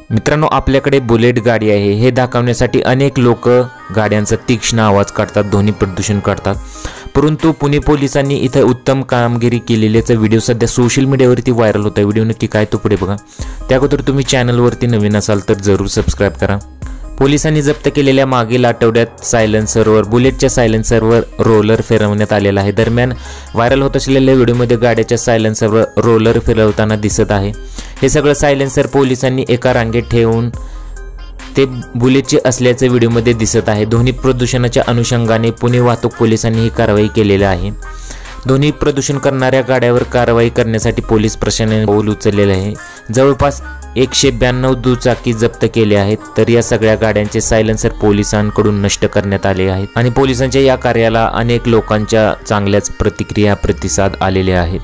मित्रांनो, आपल्याकडे बुलेट गाडी आहे हे दाखवण्यासाठी अनेक लोक गाड्यांचा तीक्ष्ण आवाज काढतात, ध्वनी प्रदूषण करतात, परंतु पुणे पोलिसांनी इथे उत्तम कामगिरी केलेल्याचा व्हिडिओ सध्या सोशल मीडियावरती व्हायरल होता। व्हिडिओ नक्की काय तो पुढे बघा। त्या अगोदर तुम्ही चॅनलवरती नवीन असाल तर जरूर सबस्क्राइब करा। पोलिसांनी जप्त केलेल्या मागील आठवड्यात सायलेन्सरवर बुलेटच्या सायलेन्सरवर रोलर फिरवण्यात आलेला आहे। दरम्यान व्हायरल होत असलेल्या व्हिडिओमध्ये गाड्याच्या सायलेन्सरवर रोलर फिरवताना दिसत आहे। हे सगळं सायलेन्सर पोलिसांनी एका रांगेत ठेवून ते बुलेटचे असल्याचे व्हिडिओमध्ये दिसत आहे। ध्वनी प्रदूषणाच्या अनुषंगाने पुणे वाहतूक पोलिसांनी ही कारवाई केलेली आहे। ध्वनी प्रदूषण करणाऱ्या गाड्यांवर कारवाई करण्यासाठी पोलीस प्रशासनाने पाऊल उचललेले आहे। जवळपास 192 दुचाकी जप्त केले आहेत, तर या सगळ्या गाड्यांचे सायलेन्सर पोलिसांकडून नष्ट करण्यात आले आहेत आणि पोलिसांच्या या कार्याला अनेक लोकांच्या चांगल्याच प्रतिसाद आलेले आहेत।